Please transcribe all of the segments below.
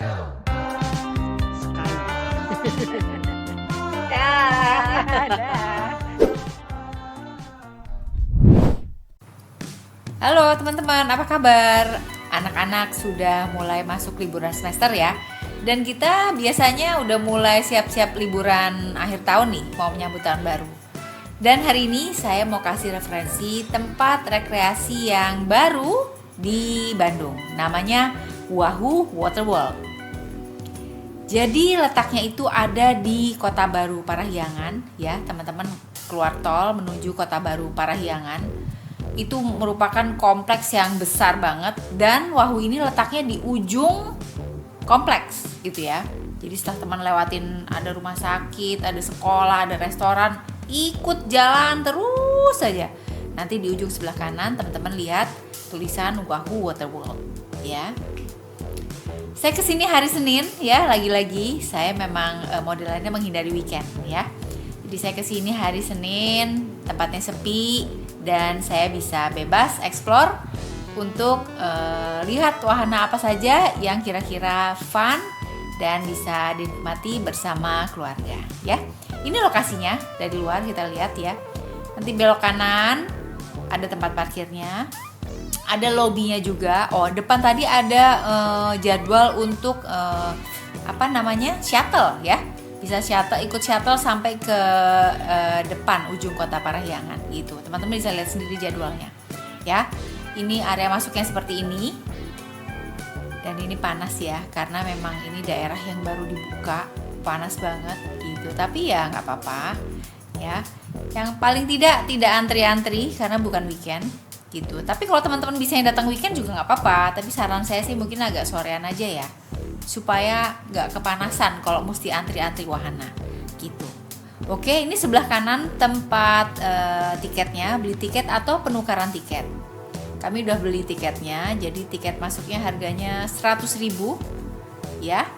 Sekali. Halo teman-teman, apa kabar? Anak-anak sudah mulai masuk liburan semester ya. Dan kita biasanya udah mulai siap-siap liburan akhir tahun nih, mau menyambut tahun baru. Dan hari ini saya mau kasih referensi tempat rekreasi yang baru di Bandung. Namanya Wahoo Water World. Jadi letaknya itu ada di Kota Baru Parahyangan ya, teman-teman keluar tol menuju Kota Baru Parahyangan. Itu merupakan kompleks yang besar banget dan Wahoo ini letaknya di ujung kompleks gitu ya. Jadi setelah teman lewatin ada rumah sakit, ada sekolah, ada restoran, ikut jalan terus saja. Nanti di ujung sebelah kanan teman-teman lihat tulisan Wahoo Water World ya. Saya kesini hari Senin ya, lagi-lagi saya memang modelannya menghindari weekend ya. Jadi saya kesini hari Senin, tempatnya sepi dan saya bisa bebas explore untuk lihat wahana apa saja yang kira-kira fun dan bisa dinikmati bersama keluarga ya. Ini lokasinya dari luar kita lihat ya. Nanti belok kanan ada tempat parkirnya. Ada lobbynya juga. Oh, depan tadi ada jadwal untuk shuttle ya. Bisa ikut shuttle sampai ke depan ujung Kota Parahyangan gitu. Teman-teman bisa lihat sendiri jadwalnya. Ya. Ini area masuknya seperti ini. Dan ini panas ya, karena memang ini daerah yang baru dibuka, panas banget gitu. Tapi ya nggak apa-apa ya. Yang paling tidak antri-antri karena bukan weekend. Gitu. Tapi kalau teman-teman bisa yang datang weekend juga nggak apa-apa. Tapi saran saya sih mungkin agak sorean aja ya, supaya nggak kepanasan kalau mesti antri-antri wahana. Gitu. Oke, ini sebelah kanan tempat tiketnya, beli tiket atau penukaran tiket. Kami udah beli tiketnya, jadi tiket masuknya harganya 100.000 ya.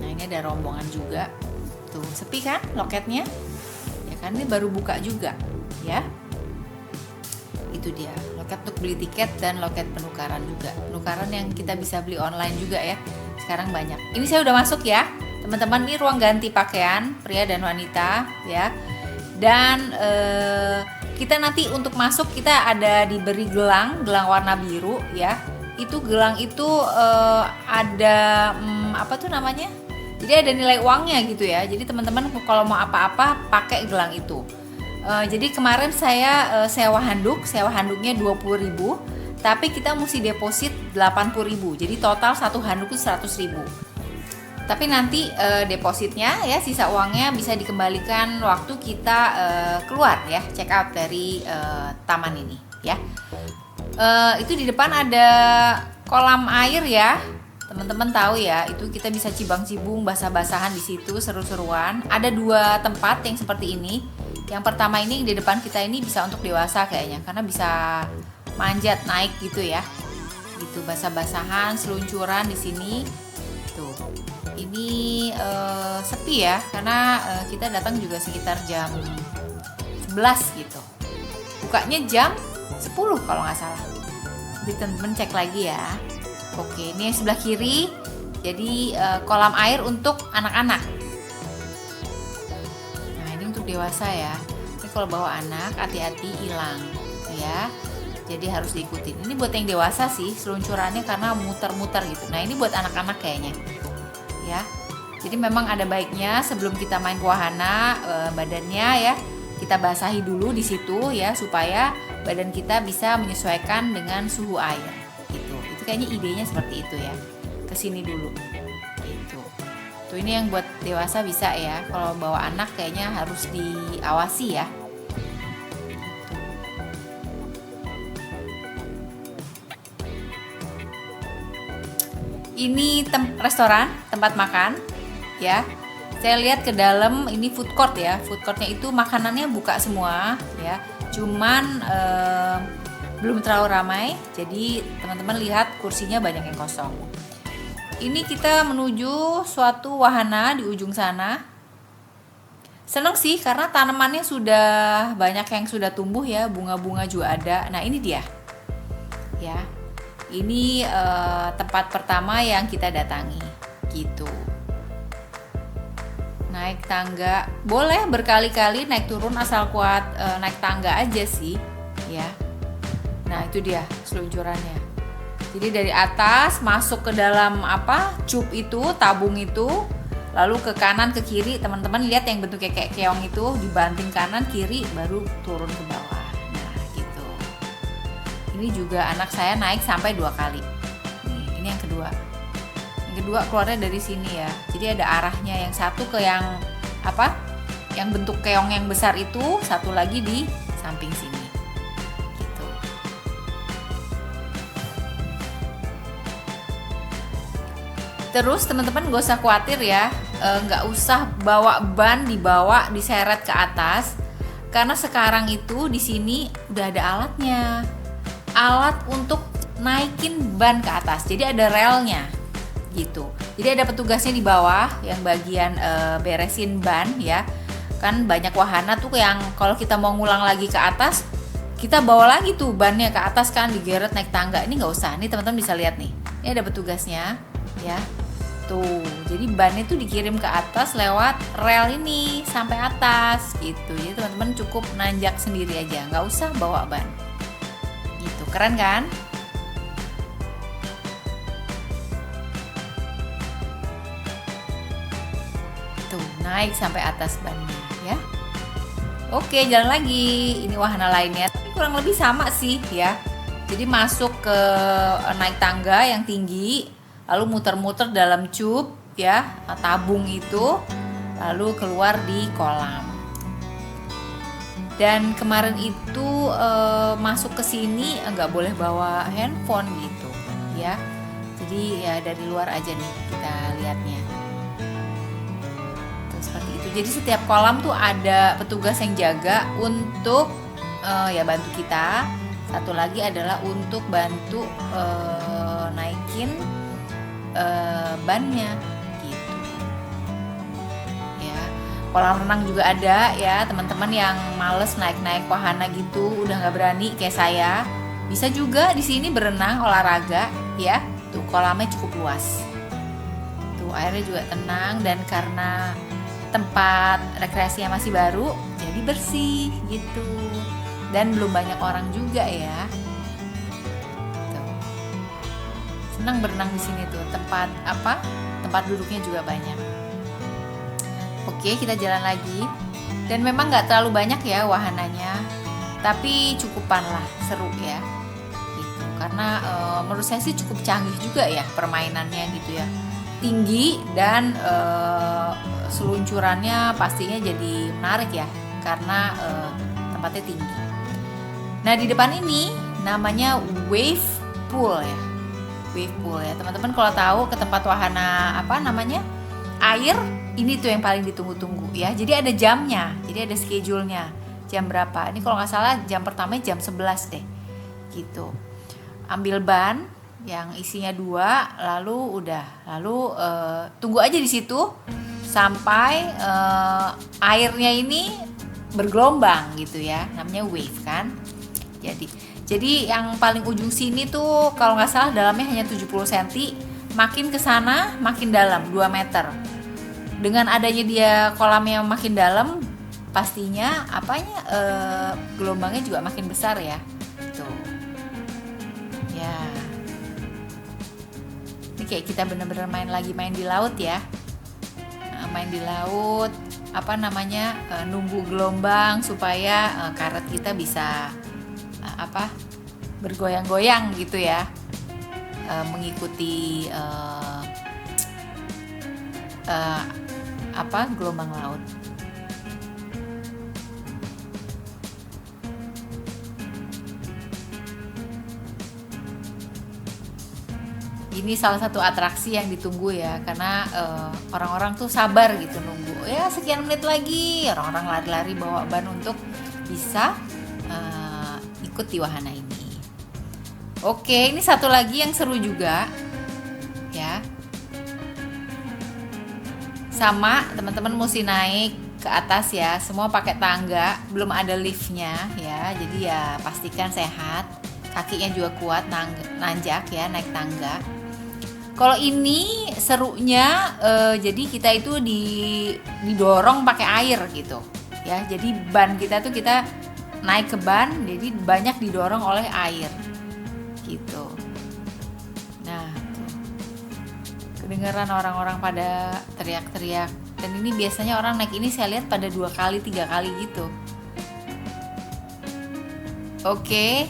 Nah ini ada rombongan juga. Tuh sepi kan loketnya? Ya kan ini baru buka juga ya. Itu dia loket untuk beli tiket dan loket penukaran juga. Penukaran yang kita bisa beli online juga ya. Sekarang banyak. Ini saya udah masuk ya. Teman-teman, ini ruang ganti pakaian pria dan wanita ya. Dan kita nanti untuk masuk kita ada diberi gelang warna biru ya. Itu gelang itu ada Jadi ada nilai uangnya gitu ya. Jadi teman-teman kalau mau apa-apa pakai gelang itu. Jadi kemarin saya sewa handuknya 20.000, tapi kita mesti deposit 80.000. Jadi total satu handuk itu 100.000. Tapi nanti depositnya ya, sisa uangnya bisa dikembalikan waktu kita keluar ya, check out dari taman ini ya. Itu di depan ada kolam air ya. Teman-teman tahu ya, itu kita bisa cibang-cibung, basah-basahan di situ, seru-seruan. Ada 2 tempat yang seperti ini. Yang pertama ini di depan kita ini bisa untuk dewasa kayaknya, karena bisa manjat naik gitu ya. Gitu, basah-basahan, seluncuran di sini. Tuh. Ini sepi ya, karena kita datang juga sekitar jam 11 gitu. Bukanya jam 10 kalau nggak salah. Jadi teman-teman cek lagi ya. Oke, ini yang sebelah kiri. Jadi kolam air untuk anak-anak. Nah, ini untuk dewasa ya. Ini kalau bawa anak hati-hati hilang ya. Jadi harus diikutin. Ini buat yang dewasa sih, seluncurannya karena muter-muter gitu. Nah, ini buat anak-anak kayaknya. Ya. Jadi memang ada baiknya sebelum kita main ke wahana, badannya ya kita basahi dulu di situ ya, supaya badan kita bisa menyesuaikan dengan suhu air gitu. Itu kayaknya idenya seperti itu ya. Kesini dulu gitu. Tuh ini yang buat dewasa bisa ya. Kalau bawa anak kayaknya harus diawasi ya. Ini restoran, tempat makan ya. Saya lihat ke dalam ini food court ya. Food courtnya itu makanannya buka semua ya. Cuman belum terlalu ramai. Jadi teman-teman lihat kursinya banyak yang kosong. Ini kita menuju suatu wahana di ujung sana. Seneng sih karena tanamannya sudah banyak yang sudah tumbuh ya, bunga-bunga juga ada. Nah ini dia ya. ini tempat pertama yang kita datangi gitu. Naik tangga boleh berkali-kali naik turun, asal kuat naik tangga aja sih ya. Nah itu dia seluncurannya. Jadi dari atas masuk ke dalam cup itu, tabung itu, lalu ke kanan ke kiri. Teman-teman lihat yang bentuknya kayak keong itu, dibanting kanan kiri baru turun ke bawah. Nah gitu. Ini juga anak saya naik sampai 2 kali. Ini yang kedua. Kedua keluarnya dari sini ya, jadi ada arahnya, yang satu ke yang yang bentuk keong yang besar itu, satu lagi di samping sini gitu. Terus teman-teman gak usah khawatir ya, nggak usah bawa ban, dibawa diseret ke atas, karena sekarang itu di sini udah ada alatnya, alat untuk naikin ban ke atas, jadi ada relnya gitu. Jadi ada petugasnya di bawah yang bagian beresin ban ya. Kan banyak wahana tuh yang kalau kita mau ngulang lagi ke atas, kita bawa lagi tuh bannya ke atas kan, digeret naik tangga. Ini nggak usah. Nih teman-teman bisa lihat nih. Ini ada petugasnya ya. Tuh. Jadi ban itu dikirim ke atas lewat rel ini sampai atas gitu. Jadi teman-teman cukup nanjak sendiri aja, nggak usah bawa ban. Gitu. Keren kan? Naik sampai atas bannya ya. Oke, jalan lagi. Ini wahana lainnya, tapi kurang lebih sama sih ya. Jadi masuk ke naik tangga yang tinggi, lalu muter-muter dalam cup ya, tabung itu, lalu keluar di kolam. Dan kemarin itu masuk ke sini nggak boleh bawa handphone gitu ya. Jadi ya dari luar aja nih kita lihatnya. Seperti itu. Jadi setiap kolam tuh ada petugas yang jaga untuk ya bantu kita. Satu lagi adalah untuk bantu naikin bannya gitu. Ya. Kolam renang juga ada ya, teman-teman yang males naik-naik wahana gitu, udah nggak berani kayak saya, bisa juga di sini berenang olahraga ya. Tuh kolamnya cukup luas. Tuh airnya juga tenang, dan karena tempat rekreasinya masih baru, jadi bersih gitu, dan belum banyak orang juga ya. Tuh. Senang berenang di sini tuh, tempat duduknya juga banyak. Oke, kita jalan lagi, dan memang nggak terlalu banyak ya wahananya, tapi cukupan lah, seru ya. Gitu. Karena menurut saya sih cukup canggih juga ya permainannya gitu ya, tinggi dan seluncurannya pastinya jadi menarik ya, karena tempatnya tinggi. Nah di depan ini namanya wave pool ya, wave pool ya teman-teman. Kalau tahu ke tempat wahana air, ini tuh yang paling ditunggu-tunggu ya. Jadi ada jamnya, jadi ada schedule-nya, jam berapa. Ini kalau nggak salah jam pertama jam 11 deh gitu. Ambil ban yang isinya 2, lalu tunggu aja di situ sampai airnya ini bergelombang gitu ya, namanya wave kan. Jadi yang paling ujung sini tuh kalau nggak salah dalamnya hanya 70 cm, makin ke sana makin dalam 2 meter. Dengan adanya dia kolamnya makin dalam, pastinya gelombangnya juga makin besar ya. Tuh. Ya. Ini kayak kita bener-bener main di laut ya. Main di laut, nunggu gelombang supaya karet kita bisa bergoyang-goyang gitu ya, mengikuti gelombang laut. Ini salah satu atraksi yang ditunggu ya, karena orang-orang tuh sabar gitu nunggu. Ya sekian menit lagi, orang-orang lari-lari bawa ban untuk bisa ikut di wahana ini. Oke, ini satu lagi yang seru juga ya. Sama teman-teman mesti naik ke atas ya, semua pakai tangga, belum ada liftnya ya. Jadi ya pastikan sehat, kakinya juga kuat, nanjak ya, naik tangga. Kalau ini serunya jadi kita itu didorong pakai air gitu ya. Jadi ban kita tuh kita naik ke ban, jadi banyak didorong oleh air gitu. Nah, tuh. Kedengeran orang-orang pada teriak-teriak. Dan ini biasanya orang naik ini saya lihat pada 2 kali, 3 kali gitu. Oke.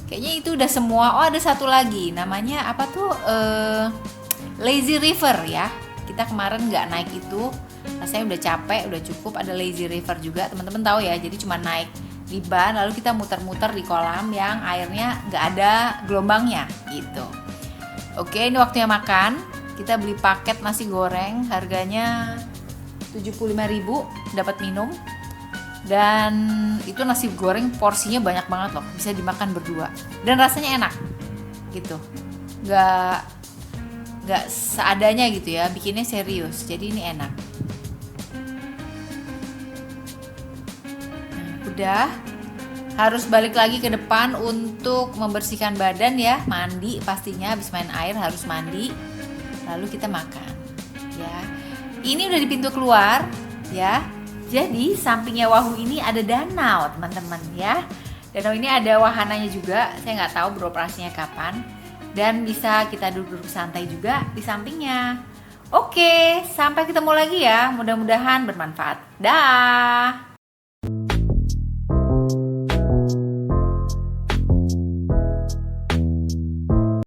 Kayaknya itu udah semua. Oh, ada satu lagi. Namanya apa tuh? Lazy River ya. Kita kemarin nggak naik itu. Rasanya udah capek, udah cukup. Ada Lazy River juga. Teman-teman tahu ya. Jadi cuma naik di ban, lalu kita muter-muter di kolam yang airnya nggak ada gelombangnya gitu. Oke, ini waktunya makan. Kita beli paket nasi goreng. Harganya 75.000, dapat minum. Dan itu nasi goreng porsinya banyak banget loh, bisa dimakan berdua dan rasanya enak gitu, nggak seadanya gitu ya, bikinnya serius, jadi ini enak. Nah, udah harus balik lagi ke depan untuk membersihkan badan ya, mandi pastinya, habis main air harus mandi, lalu kita makan ya. Ini udah di pintu keluar ya. Jadi sampingnya Wahoo ini ada danau teman-teman ya. Danau ini ada wahananya juga, saya nggak tahu beroperasinya kapan. Dan bisa kita duduk-duduk santai juga di sampingnya. Oke, sampai ketemu lagi ya. Mudah-mudahan bermanfaat. Dah.